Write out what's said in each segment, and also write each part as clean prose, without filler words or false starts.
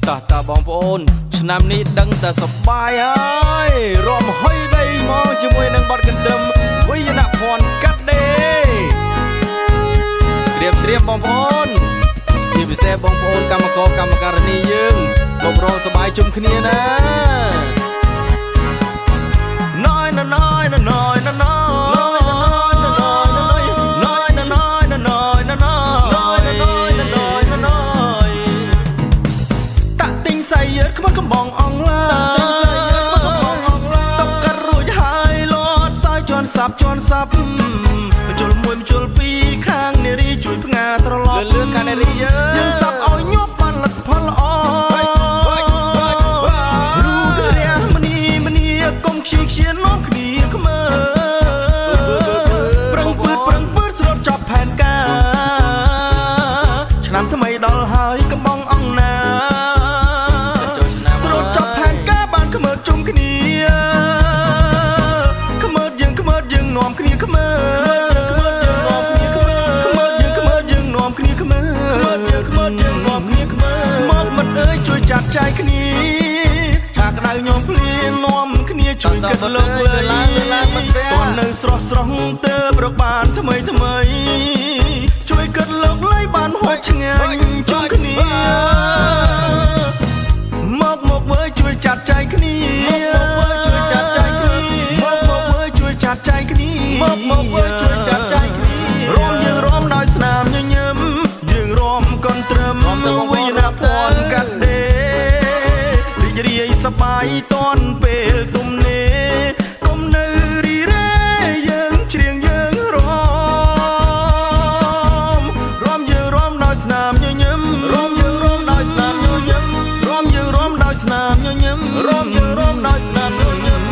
តាបងប្អូនឆ្នាំនេះដឹងតែសប្បាយហើយរួមហុយដីមកជាមួយនឹងបទកណ្ដឹងវិញ្ញាណភ័ណ្ឌកាត់ដេត្រៀមបងប្អូនជាពិសេសបងប្អូនកម្មករកម្មការិនីយើងបបរងសប្បាយជុំគ្នាណាណយណណយណណយណណកំបងអងឡាតការួចហើយលត់សើជន់សាប់បញ្ជុលមួយបញ្ជុលពីរខាងនារីជួយផ្ងាត្រឡប់លឿនខាងនារីយើងសាប់ឲ្យញាប់បានលទ្ធផលល្អរូបរាងមនីកុំខ្ជិលនាំគ្នាខ្មើប្រឹងពឺតស្រូបចប់ផែនការឆ្នាំថ្មីដល់ហើយកំបងអងណាជុំគ្នាខ្មើយើងនាំគ្នាខ្មើយើងនាំគ្នាខ្មើមកមិត្តអើយជួយចាត់ចែងគ្នាឆាក្តៅញោមភ្លៀងនាំគ្នាជួយគិតលើឡើងមិនទេតើនៅស្រស់ទៅប្របានថ្មីជួយគិតលោកលៃបានហូបឆ្ងាញ់ជុំគ្នាមកវើជួយចាត់ចែងគ្នាជួយចាត់ចែងគ្នាជួយចាត់ចែងគ្នារួមយើងរួមដោយស្នាមញញឹមយើងរួមកនត្រឹមវិញ្ញាណភ័ណ្ឌកាត់ដេរីករាយសប្បាយតនពេលទុំនេកុំនៅរីរ៉េយើងច្រៀងយើងរួមយើងរួមដោយស្នាមញញឹមរួមយើងរួមដោយស្នាមញញឹមរួមយើងរួមដោយស្នាមញញឹមរួមយើងរួមដោយស្នាមញញឹម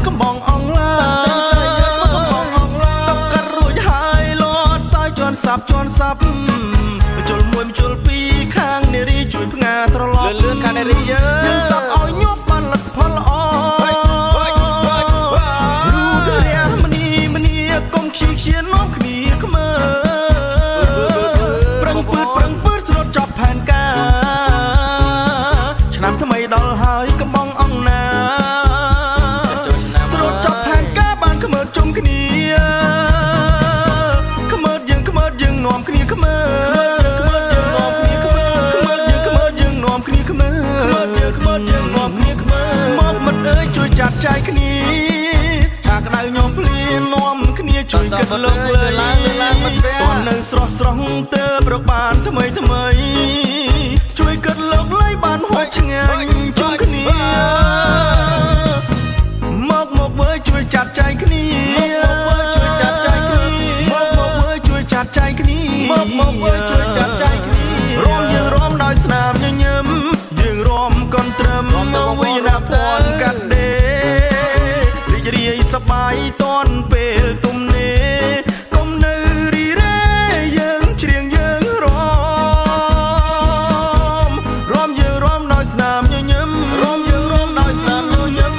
កំបងអងឡាតការួចហើយលត់សើជន់សាប់បញ្ជុលមួយបញ្ជុលពីរខាងនារីជួយផ្ងាត្រឡប់លឿនខាងនារីយើងសាប់ឲ្យញាប់បានលទ្ធផលល្អរូបរាងមនីកុំខ្ជិលនាំគ្នាខ្មើប្រឹងពឺតស្រូបចប់ផែនការឆ្នាំថ្មីដល់ហើយកំបងអងណាជុំគ្នាខ្មើយើងនាំគ្នាខ្មើយើងនាំគ្នាខ្មើយើងនាំគ្នាខ្មើមកមិត្តអើយជួយចាត់ចែងគ្នាឆាក្តៅញោមភ្លៀងនាំគ្នាជួយគិតលោកលើឡើងមិនទេតើនៅស្រស់ទៅប្របានថ្មីជួយគិតលោកលៃបានហូបឆ្ងាញ់ជុំគ្នាមកវើជួយចាត់ចែងគ្នាជួយចាត់ចែងគ្នារួមយើងរួមដោយស្នាមញញឹមយើងរួមកនត្រឹមវិញ្ញាណភ័ណ្ឌកាត់ដេរីករាយសប្បាយតនពេលទុំនេកុំនៅរីរ៉េយើងច្រៀងយើងរួមយើងរួមដោយស្នាមញញឹមរួមយើងរួមដោយស្នាមញញឹម